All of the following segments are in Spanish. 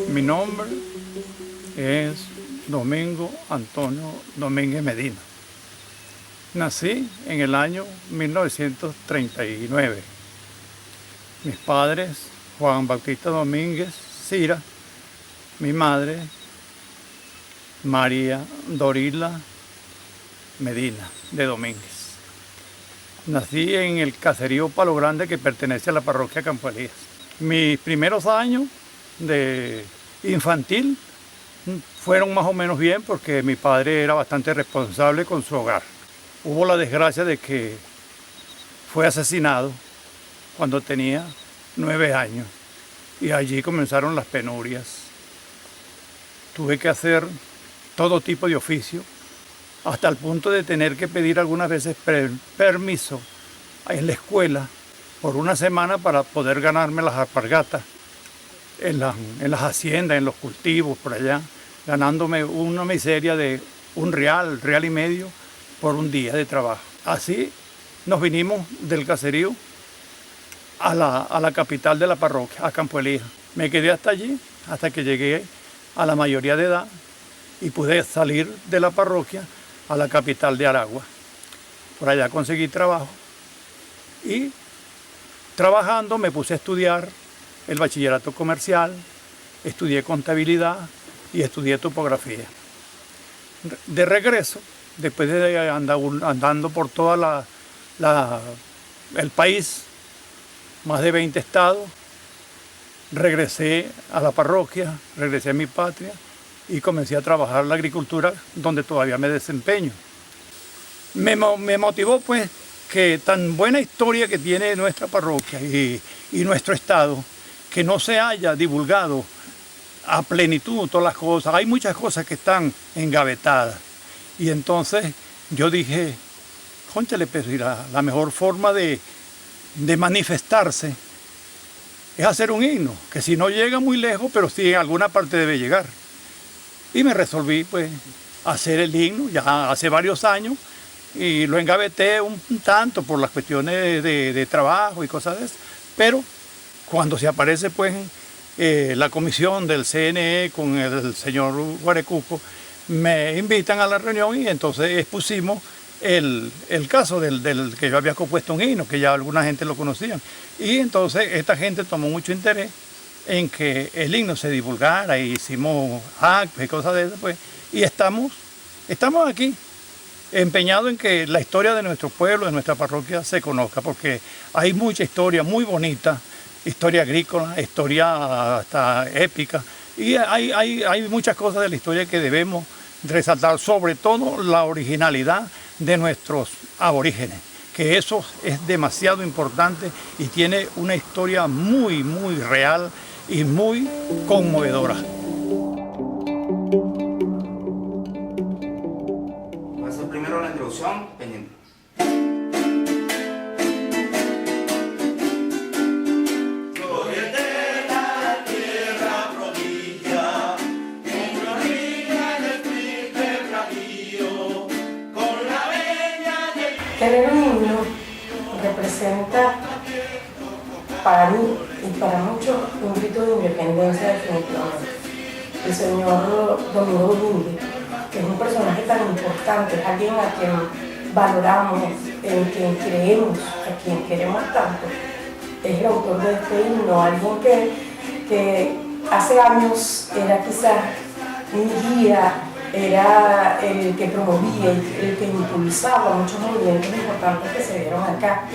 Mi nombre es Domingo Antonio Domínguez Medina. Nací en el año 1939. Mis padres, Juan Bautista Domínguez Cira, mi madre, María Dorila Medina de Domínguez. Nací en el caserío Palo Grande, que pertenece a la parroquia Campo Elías. Mis primeros años de infantil fueron más o menos bien porque mi padre era bastante responsable con su hogar. Hubo la desgracia de que fue asesinado cuando tenía 9 años y allí comenzaron las penurias. Tuve que hacer todo tipo de oficio hasta el punto de tener que pedir algunas veces permiso en la escuela por una semana para poder ganarme las alpargatas en las haciendas, en los cultivos, por allá, ganándome una miseria de un real y medio por un día de trabajo. Así nos vinimos del caserío a la capital de la parroquia, a Campo Elías. Me quedé hasta allí, hasta que llegué a la mayoría de edad y pude salir de la parroquia a la capital de Aragua. Por allá conseguí trabajo y trabajando me puse a estudiar el bachillerato comercial, estudié contabilidad y estudié topografía. De regreso, después de andando por todo el país, más de 20 estados, regresé a la parroquia, regresé a mi patria y comencé a trabajar la agricultura, donde todavía me desempeño. Me motivó pues que tan buena historia que tiene nuestra parroquia y nuestro estado, que no se haya divulgado a plenitud todas las cosas. Hay muchas cosas que están engavetadas. Y entonces yo dije, cónchale, pero la mejor forma de manifestarse es hacer un himno, que si no llega muy lejos, pero sí en alguna parte debe llegar. Y me resolví pues hacer el himno ya hace varios años y lo engaveté un tanto por las cuestiones de trabajo y cosas de eso. Pero cuando se aparece pues la comisión del CNE con el señor Guarecuco, me invitan a la reunión y entonces expusimos el caso del que yo había compuesto un himno, que ya alguna gente lo conocía. Y entonces esta gente tomó mucho interés en que el himno se divulgara, y hicimos actos y cosas de eso, pues, y estamos aquí, empeñados en que la historia de nuestro pueblo, de nuestra parroquia, se conozca, porque hay mucha historia muy bonita, historia agrícola, historia hasta épica, y hay muchas cosas de la historia que debemos resaltar, sobre todo la originalidad de nuestros aborígenes, que eso es demasiado importante y tiene una historia muy, muy real y muy conmovedora. Voy a hacer primero la introducción, pendiente. Tener un himno representa para mí y para muchos un grito de independencia definitivamente. El señor Domingo Domínguez, que es un personaje tan importante, es alguien a quien valoramos, en quien creemos, a quien queremos tanto, es el autor de este himno, alguien que hace años era quizás un guía, era el que promovía, el que impulsaba muchos movimientos importantes que se dieron acá.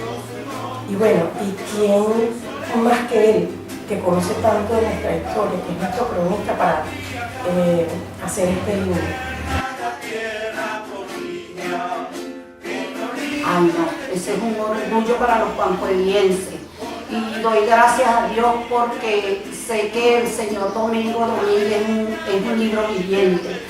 Y bueno, ¿y quién más que él, que conoce tanto de nuestra historia, que es nuestro cronista, para hacer este himno? Ay, no, ese es un orgullo para los pampuelienses. Y doy gracias a Dios porque sé que el señor Domingo Domínguez es un libro viviente.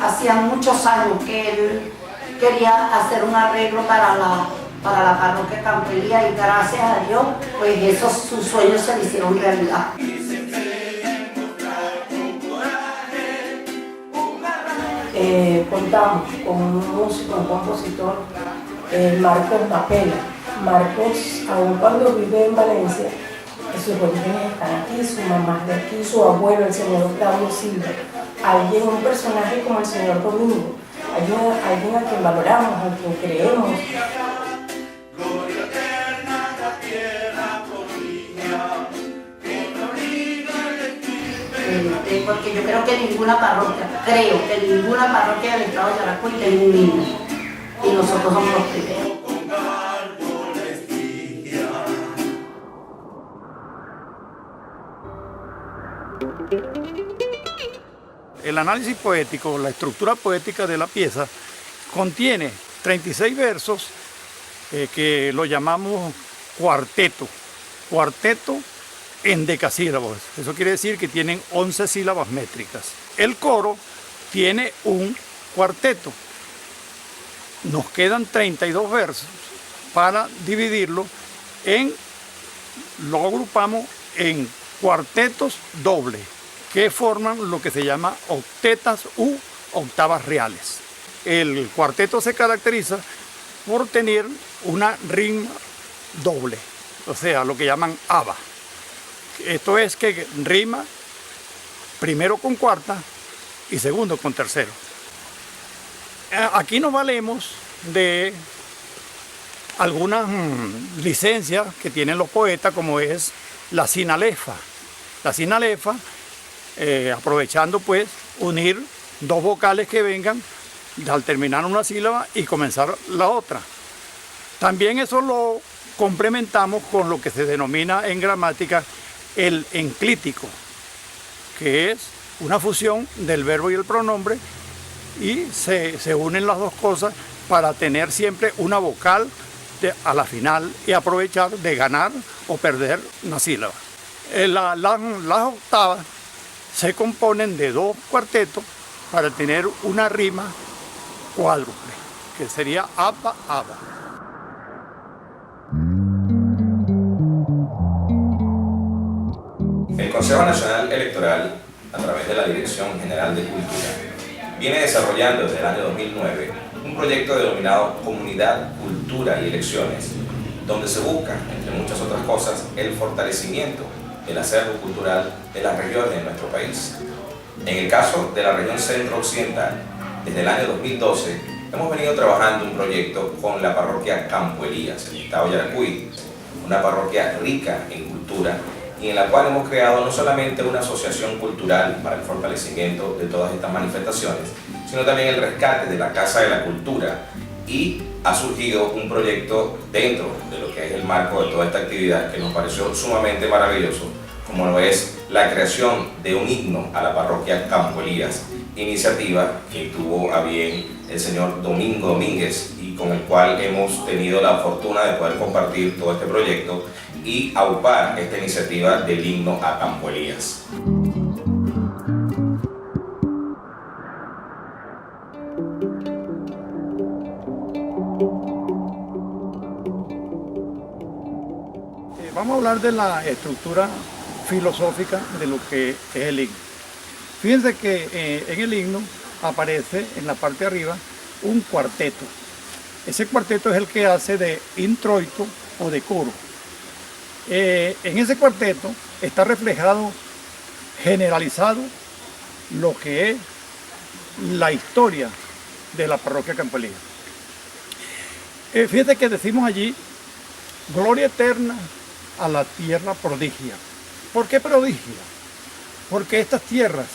Hacía muchos años que él quería hacer un arreglo para la parroquia Campo Elías y gracias a Dios, pues sus sueños se le hicieron realidad. Contamos con un músico, un compositor, Marcos Mapela. Marcos, aun cuando vive en Valencia, sus orígenes están aquí, su mamá es de aquí, su abuelo, el señor Octavio Silva. Un personaje como el señor Domingo, alguien a quien valoramos, a quien creemos. Porque yo creo que ninguna parroquia del estado de Yaracuy tiene un himno y nosotros somos los primeros. El análisis poético, la estructura poética de la pieza, contiene 36 versos que lo llamamos cuarteto en decasílabos. Eso quiere decir que tienen 11 sílabas métricas. El coro tiene un cuarteto. Nos quedan 32 versos para dividirlo lo agrupamos en cuartetos dobles, que forman lo que se llama octetas u octavas reales. El cuarteto se caracteriza por tener una rima doble, o sea, lo que llaman aba. Esto es que rima primero con cuarta y segundo con tercero. Aquí nos valemos de algunas licencias que tienen los poetas, como es la sinalefa. La sinalefa, aprovechando pues unir dos vocales que vengan al terminar una sílaba y comenzar la otra. También eso lo complementamos con lo que se denomina en gramática el enclítico, que es una fusión del verbo y el pronombre, y se unen las dos cosas para tener siempre una vocal a la final y aprovechar de ganar o perder una sílaba. Las octavas se componen de dos cuartetos para tener una rima cuádruple, que sería apa, aba. El Consejo Nacional Electoral, a través de la Dirección General de Cultura, viene desarrollando desde el año 2009 un proyecto denominado Comunidad, Cultura y Elecciones, donde se busca, entre muchas otras cosas, el fortalecimiento del acervo cultural de las regiones de nuestro país. En el caso de la región centro-occidental, desde el año 2012 hemos venido trabajando un proyecto con la parroquia Campo Elías, en el estado de Yaracuy, una parroquia rica en cultura y en la cual hemos creado no solamente una asociación cultural para el fortalecimiento de todas estas manifestaciones, sino también el rescate de la Casa de la Cultura, y ha surgido un proyecto dentro de lo que es el marco de toda esta actividad que nos pareció sumamente maravilloso, como lo es la creación de un himno a la parroquia Campo Elías, iniciativa que tuvo a bien el señor Domingo Domínguez y con el cual hemos tenido la fortuna de poder compartir todo este proyecto y aupar esta iniciativa del himno a Campo Elías. Vamos a hablar de la estructura filosófica de lo que es el himno. Fíjense que en el himno aparece en la parte de arriba un cuarteto. Ese cuarteto es el que hace de introito o de coro. En ese cuarteto está reflejado, generalizado, lo que es la historia de la parroquia Campo Elías. Fíjense que decimos allí, gloria eterna a la tierra prodigia. ¿Por qué prodigia? Porque estas tierras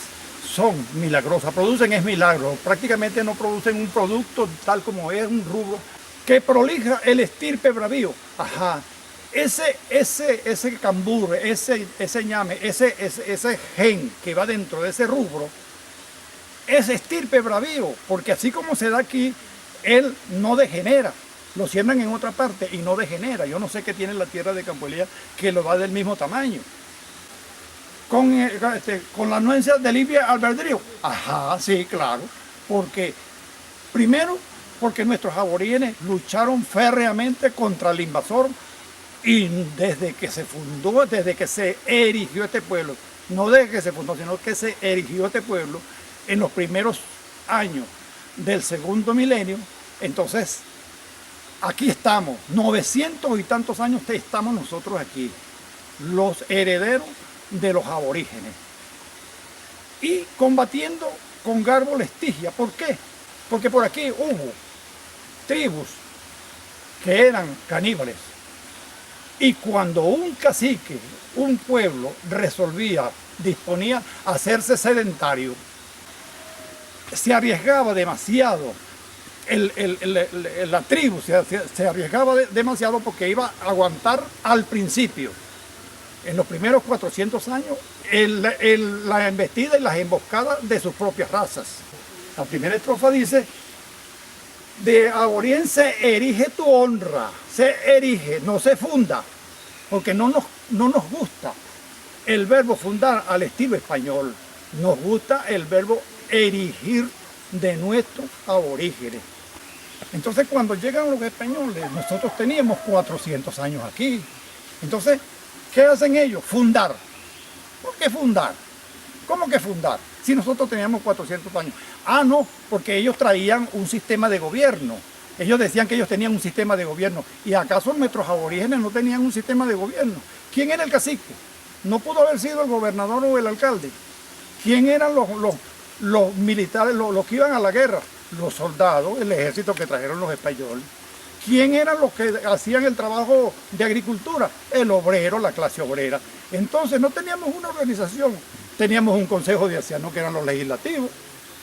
son milagrosas, producen es milagro, prácticamente no producen un producto tal como es un rubro, que prolija el estirpe bravío. Ajá. Ese cambur, ese ñame, ese gen que va dentro de ese rubro, es estirpe bravío, porque así como se da aquí, él no degenera, lo siembran en otra parte y no degenera. Yo no sé qué tiene la tierra de Campo Elías que lo da del mismo tamaño. Con la anuencia de libre albedrío. Ajá, sí, claro. Porque, primero, porque nuestros aborígenes lucharon férreamente contra el invasor y desde que se fundó, desde que se erigió este pueblo, no desde que se fundó, sino que se erigió este pueblo en los primeros años del segundo milenio, entonces aquí estamos, 900 y tantos años estamos nosotros aquí, los herederos de los aborígenes, y combatiendo con garbo la estigia. ¿Por qué? Porque por aquí hubo tribus que eran caníbales, y cuando un cacique, un pueblo disponía a hacerse sedentario, se arriesgaba demasiado. La tribu se arriesgaba demasiado porque iba a aguantar al principio, en los primeros 400 años, la embestida y las emboscadas de sus propias razas. La primera estrofa dice: de aborígen se erige tu honra, se erige, no se funda, porque no nos gusta el verbo fundar al estilo español, nos gusta el verbo erigir de nuestros aborígenes. Entonces, cuando llegan los españoles, nosotros teníamos 400 años aquí. Entonces, ¿qué hacen ellos? Fundar. ¿Por qué fundar? ¿Cómo que fundar? Si nosotros teníamos 400 años. Ah, no, porque ellos traían un sistema de gobierno. Ellos decían que ellos tenían un sistema de gobierno. ¿Y acaso nuestros aborígenes no tenían un sistema de gobierno? ¿Quién era el cacique? No pudo haber sido el gobernador o el alcalde. ¿Quién eran los militares, los que iban a la guerra? Los soldados, el ejército que trajeron los españoles. ¿Quién eran los que hacían el trabajo de agricultura? El obrero, la clase obrera. Entonces no teníamos una organización, teníamos un consejo de ancianos que eran los legislativos.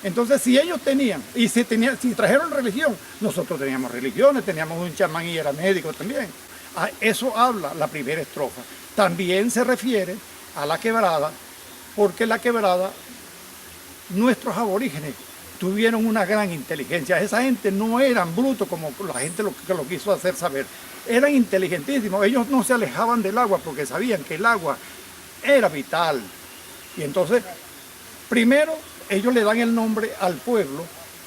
Entonces si ellos tenían, y si trajeron religión, nosotros teníamos religiones, teníamos un chamán y era médico también. A eso habla la primera estrofa. También se refiere a la quebrada, porque la quebrada, nuestros aborígenes tuvieron una gran inteligencia. Esa gente no eran brutos como la gente que lo quiso hacer saber. Eran inteligentísimos. Ellos no se alejaban del agua porque sabían que el agua era vital. Y entonces, primero, ellos le dan el nombre al pueblo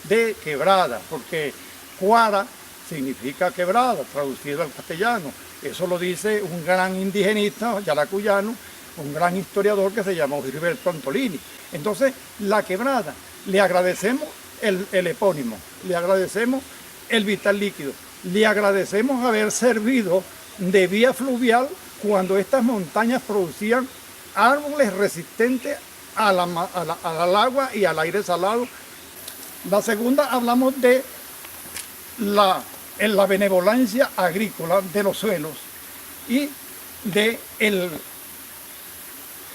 de Quebrada, porque Cuara significa quebrada, traducido al castellano. Eso lo dice un gran indigenista yaracuyano, un gran historiador que se llamó Gilberto Antolini. Entonces, la quebrada, le agradecemos el epónimo, le agradecemos el vital líquido, le agradecemos haber servido de vía fluvial cuando estas montañas producían árboles resistentes al agua y al aire salado. La segunda, hablamos de la benevolencia agrícola de los suelos y de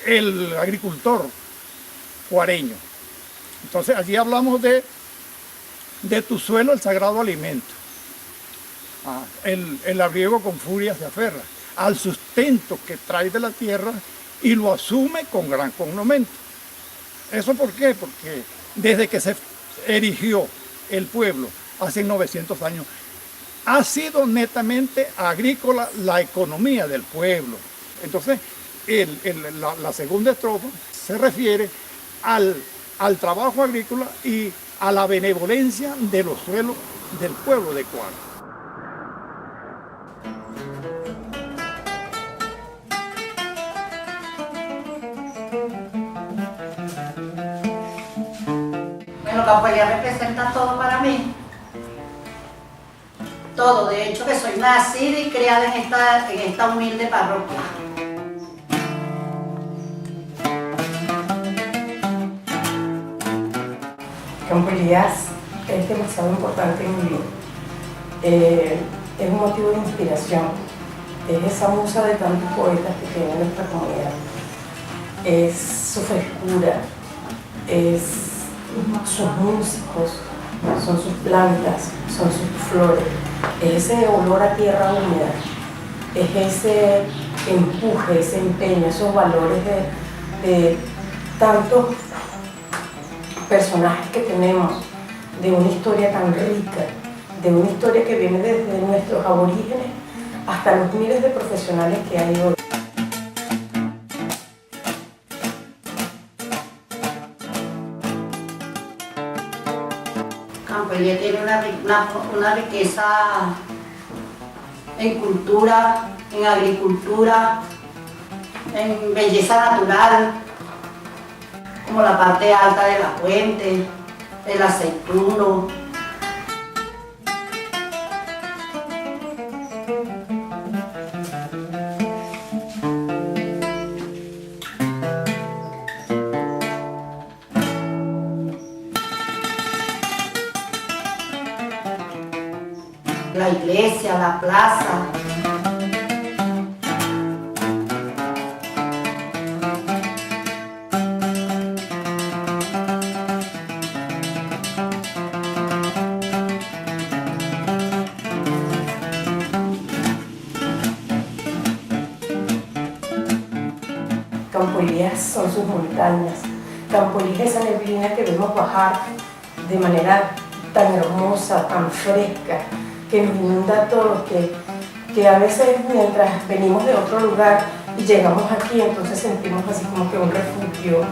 el agricultor cuareño. Entonces allí hablamos de tu suelo el sagrado alimento. El abriego con furia se aferra al sustento que trae de la tierra y lo asume con gran cognomento. ¿Eso por qué? Porque desde que se erigió el pueblo hace 900 años, ha sido netamente agrícola la economía del pueblo. Entonces, la segunda estrofa se refiere al trabajo agrícola y a la benevolencia de los suelos del pueblo de Cuara. Bueno, Campo Elías representa todo para mí. Todo, de hecho que soy nacida y criada en esta humilde parroquia. Campo Elías es demasiado importante en mi vida. Es un motivo de inspiración. Es esa musa de tantos poetas que tiene nuestra comunidad. Es su frescura, es sus músicos, son sus plantas, son sus flores, es ese olor a tierra húmeda, es ese empuje, ese empeño, esos valores de tantos personajes que tenemos, de una historia tan rica, de una historia que viene desde nuestros aborígenes hasta los miles de profesionales que hay hoy. Campoelía tiene una riqueza en cultura, en agricultura, en belleza natural, como la parte alta de la fuente, el aceituno. La iglesia, la plaza. Campo Elías son sus montañas. Campo Elías es esa neblina que vemos bajar de manera tan hermosa, tan fresca, que nos inunda a todos, que a veces mientras venimos de otro lugar y llegamos aquí, entonces sentimos así como que un refugio.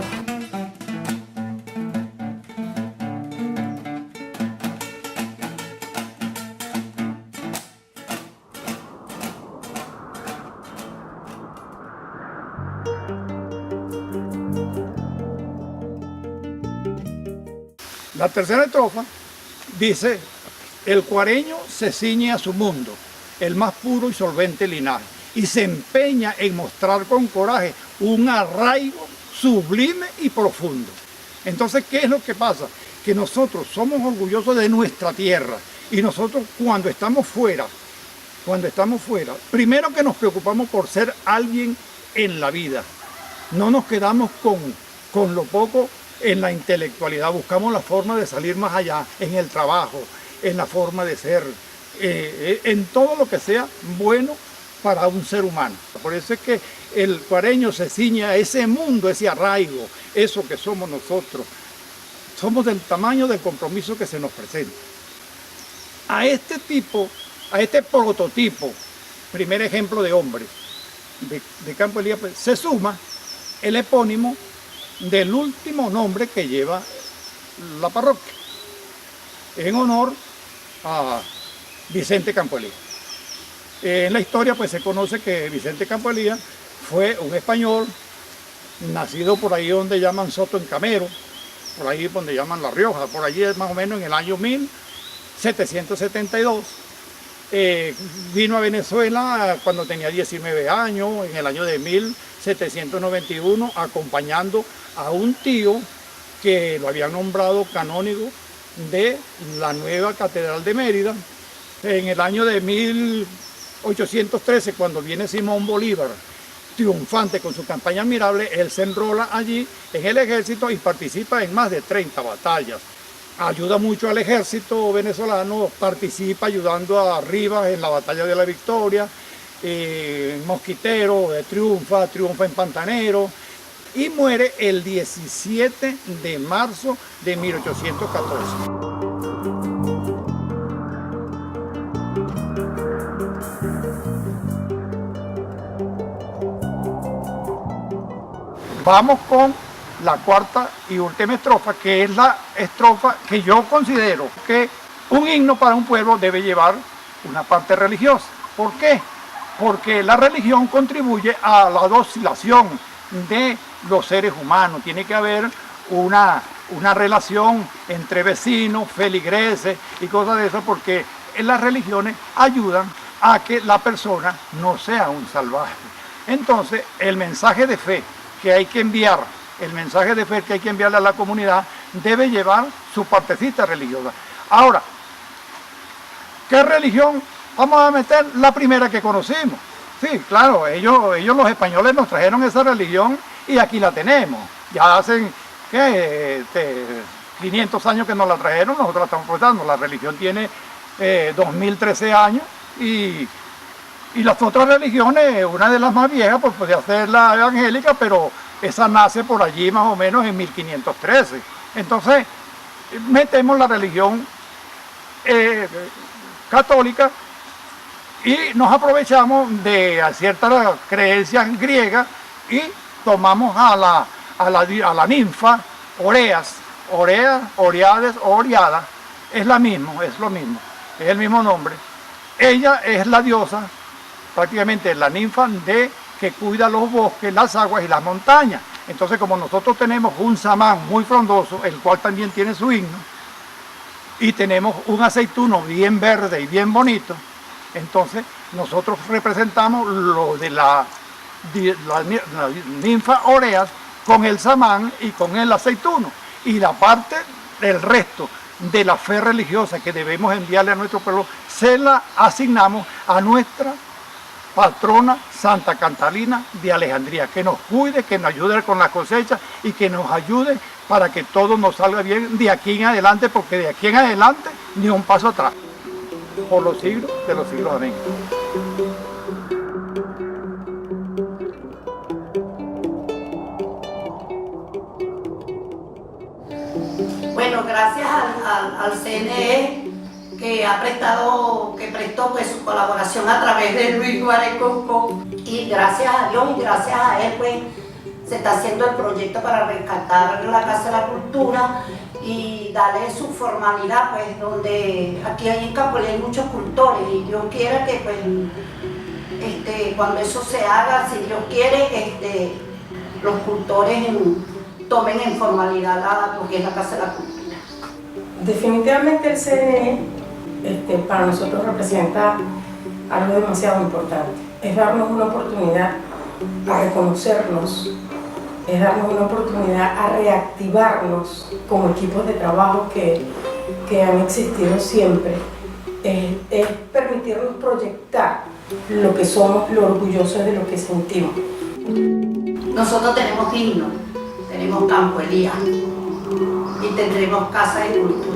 La tercera estrofa dice: el cuareño se ciñe a su mundo, el más puro y solvente linaje, y se empeña en mostrar con coraje un arraigo sublime y profundo. Entonces, ¿qué es lo que pasa? Que nosotros somos orgullosos de nuestra tierra, y nosotros cuando estamos fuera, primero que nos preocupamos por ser alguien en la vida, no nos quedamos con lo poco en la intelectualidad, buscamos la forma de salir más allá, en el trabajo, en la forma de ser, en todo lo que sea bueno para un ser humano. Por eso es que el cuareño se ciñe a ese mundo, ese arraigo, eso que somos nosotros. Somos del tamaño del compromiso que se nos presenta. A este prototipo, primer ejemplo de hombre de Campo Elías, pues, se suma el epónimo del último nombre que lleva la parroquia, en honor a Vicente Campo Elías. En la historia pues se conoce que Vicente Campo Elías fue un español nacido por ahí donde llaman Soto en Camero, por ahí donde llaman La Rioja, por allí más o menos en el año 1772. Vino a Venezuela cuando tenía 19 años, en el año de 1791, acompañando a un tío que lo habían nombrado canónigo de la nueva Catedral de Mérida. En el año de 1813, cuando viene Simón Bolívar, triunfante con su campaña admirable, él se enrola allí en el ejército y participa en más de 30 batallas. Ayuda mucho al ejército venezolano, participa ayudando a Rivas en la batalla de la Victoria, Mosquitero, triunfa en Pantanero, y muere el 17 de marzo de 1814. Vamos con la cuarta y última estrofa, que es la estrofa que yo considero que un himno para un pueblo debe llevar una parte religiosa. ¿Por qué? Porque la religión contribuye a la docilación de los seres humanos. Tiene que haber una relación entre vecinos, feligreses y cosas de eso, porque las religiones ayudan a que la persona no sea un salvaje. Entonces, el mensaje de fe que hay que enviar, a la comunidad debe llevar su partecita religiosa. Ahora, ¿qué religión vamos a meter? La primera que conocimos. Sí, claro, ellos los españoles nos trajeron esa religión y aquí la tenemos. Ya hacen 500 años que nos la trajeron, nosotros la estamos portando. La religión tiene 2013 años y las otras religiones, una de las más viejas, pues podría ser la evangélica, pero esa nace por allí más o menos en 1513. Entonces, metemos la religión católica y nos aprovechamos de ciertas creencias griegas y tomamos a la ninfa Oreas, Oriades o Oriada, es lo mismo, es el mismo nombre. Ella es la diosa, prácticamente la ninfa que cuida los bosques, las aguas y las montañas. Entonces, como nosotros tenemos un samán muy frondoso, el cual también tiene su himno, y tenemos un aceituno bien verde y bien bonito, entonces nosotros representamos lo de la ninfa Oreas con el samán y con el aceituno. Y la parte del resto de la fe religiosa que debemos enviarle a nuestro pueblo, se la asignamos a nuestra patrona Santa Catalina de Alejandría, que nos cuide, que nos ayude con las cosechas y que nos ayude para que todo nos salga bien de aquí en adelante, porque de aquí en adelante ni un paso atrás. Por los siglos de los siglos. Amén. Bueno, gracias al CNE que prestó pues su colaboración a través de Luis Juárez Conco, y gracias a Dios y gracias a él pues se está haciendo el proyecto para rescatar la Casa de la Cultura y darle su formalidad, pues donde aquí en Campolí hay muchos cultores y Dios quiera que pues cuando eso se haga, si Dios quiere, los cultores tomen en formalidad lo que es la Casa de la Cultura. Definitivamente el CNE para nosotros representa algo demasiado importante. Es darnos una oportunidad a reconocernos, es darnos una oportunidad a reactivarnos como equipos de trabajo que han existido siempre. Es permitirnos proyectar lo que somos, lo orgullosos de lo que sentimos. Nosotros tenemos himno, tenemos Campo Elías y tendremos Casa de Cultura.